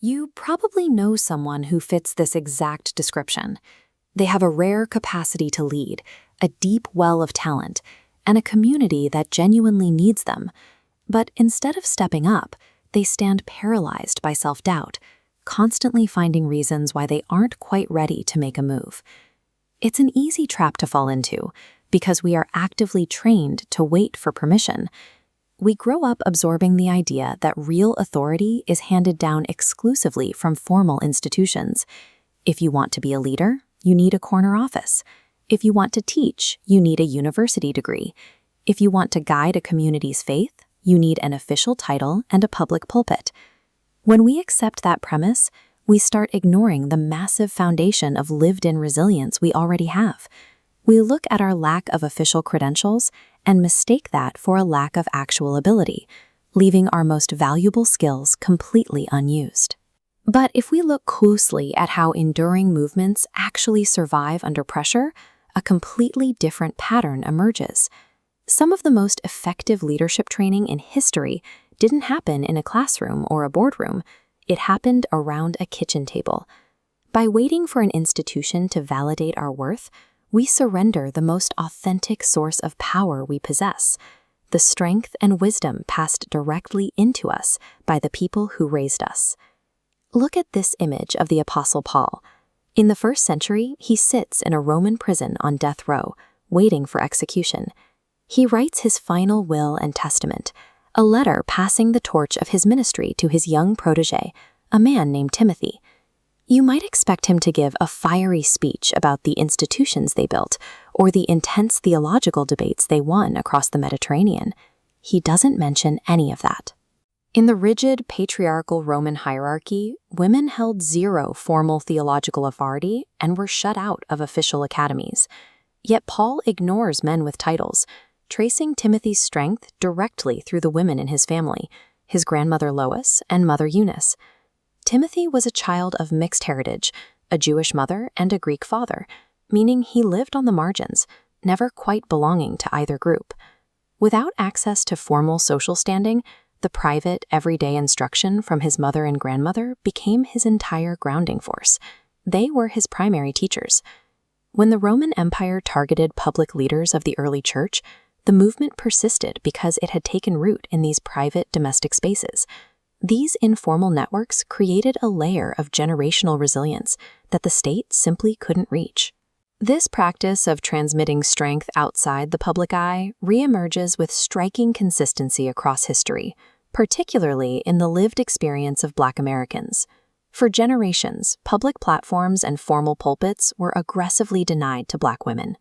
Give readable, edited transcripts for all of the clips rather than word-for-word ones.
You probably know someone who fits this exact description. They have a rare capacity to lead, a deep well of talent, and a community that genuinely needs them. But instead of stepping up, they stand paralyzed by self-doubt, constantly finding reasons why they aren't quite ready to make a move. It's an easy trap to fall into because we are actively trained to wait for permission. We grow up absorbing the idea that real authority is handed down exclusively from formal institutions. If you want to be a leader, you need a corner office. If you want to teach, you need a university degree. If you want to guide a community's faith, you need an official title and a public pulpit. When we accept that premise, we start ignoring the massive foundation of lived-in resilience we already have. We look at our lack of official credentials and mistake that for a lack of actual ability, leaving our most valuable skills completely unused. But if we look closely at how enduring movements actually survive under pressure, a completely different pattern emerges. Some of the most effective leadership training in history didn't happen in a classroom or a boardroom. It happened around a kitchen table. By waiting for an institution to validate our worth, we surrender the most authentic source of power we possess, the strength and wisdom passed directly into us by the people who raised us. Look at this image of the Apostle Paul. In the 1st century, he sits in a Roman prison on death row, waiting for execution. He writes his final will and testament, a letter passing the torch of his ministry to his young protege, a man named Timothy. You might expect him to give a fiery speech about the institutions they built or the intense theological debates they won across the Mediterranean. He doesn't mention any of that. In the rigid, patriarchal Roman hierarchy, women held zero formal theological authority and were shut out of official academies. Yet Paul ignores men with titles, tracing Timothy's strength directly through the women in his family, his grandmother Lois and mother Eunice. Timothy was a child of mixed heritage, a Jewish mother and a Greek father, meaning he lived on the margins, never quite belonging to either group. Without access to formal social standing, the private, everyday instruction from his mother and grandmother became his entire grounding force. They were his primary teachers. When the Roman Empire targeted public leaders of the early church, the movement persisted because it had taken root in these private domestic spaces. These informal networks created a layer of generational resilience that the state simply couldn't reach. This practice of transmitting strength outside the public eye reemerges with striking consistency across history, particularly in the lived experience of Black Americans. For generations, public platforms and formal pulpits were aggressively denied to Black women.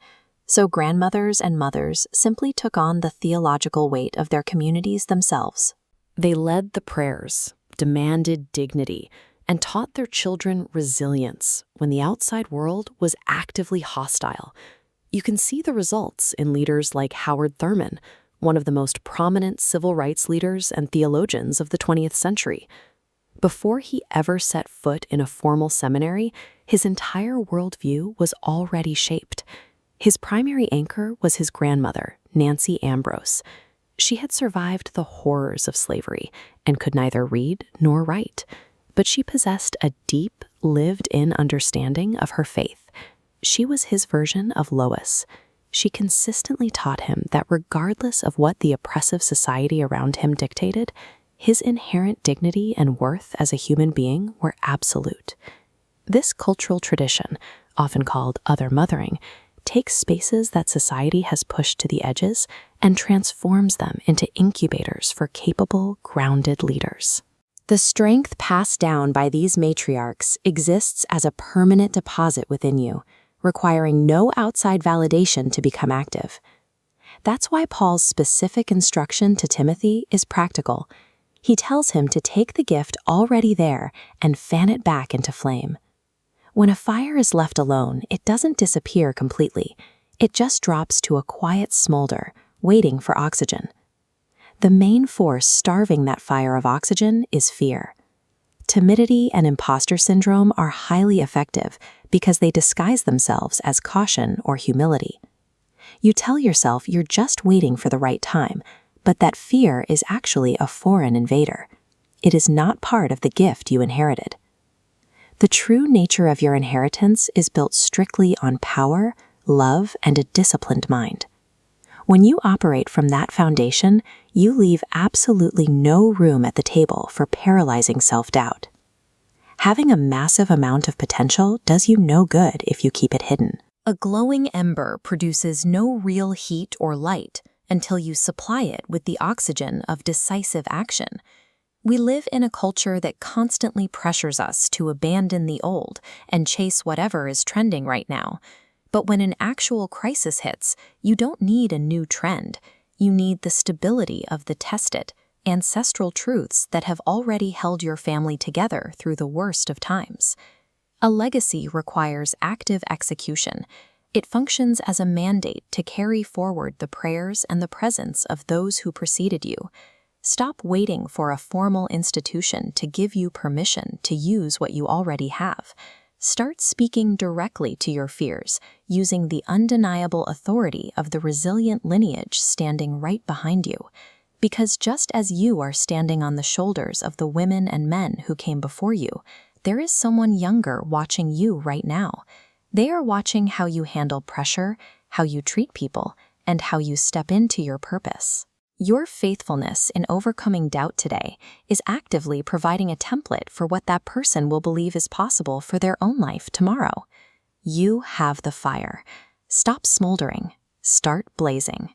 So grandmothers and mothers simply took on the theological weight of their communities themselves. They led the prayers, demanded dignity, and taught their children resilience when the outside world was actively hostile. You can see the results in leaders like Howard Thurman, one of the most prominent civil rights leaders and theologians of the 20th century. Before he ever set foot in a formal seminary, his entire worldview was already shaped. His primary anchor was his grandmother, Nancy Ambrose. She had survived the horrors of slavery and could neither read nor write, but she possessed a deep, lived-in understanding of her faith. She was his version of Lois. She consistently taught him that regardless of what the oppressive society around him dictated, his inherent dignity and worth as a human being were absolute. This cultural tradition, often called other mothering, takes spaces that society has pushed to the edges and transforms them into incubators for capable, grounded leaders. The strength passed down by these matriarchs exists as a permanent deposit within you, requiring no outside validation to become active. That's why Paul's specific instruction to Timothy is practical. He tells him to take the gift already there and fan it back into flame. When a fire is left alone, it doesn't disappear completely. It just drops to a quiet smolder, waiting for oxygen. The main force starving that fire of oxygen is fear. Timidity and imposter syndrome are highly effective because they disguise themselves as caution or humility. You tell yourself you're just waiting for the right time, but that fear is actually a foreign invader. It is not part of the gift you inherited. The true nature of your inheritance is built strictly on power, love, and a disciplined mind. When you operate from that foundation, you leave absolutely no room at the table for paralyzing self-doubt. Having a massive amount of potential does you no good if you keep it hidden. A glowing ember produces no real heat or light until you supply it with the oxygen of decisive action. We live in a culture that constantly pressures us to abandon the old and chase whatever is trending right now. But when an actual crisis hits, you don't need a new trend. You need the stability of the tested, ancestral truths that have already held your family together through the worst of times. A legacy requires active execution. It functions as a mandate to carry forward the prayers and the presence of those who preceded you. Stop waiting for a formal institution to give you permission to use what you already have. Start speaking directly to your fears, using the undeniable authority of the resilient lineage standing right behind you. Because just as you are standing on the shoulders of the women and men who came before you, there is someone younger watching you right now. They are watching how you handle pressure, how you treat people, and how you step into your purpose. Your faithfulness in overcoming doubt today is actively providing a template for what that person will believe is possible for their own life tomorrow. You have the fire. Stop smoldering. Start blazing.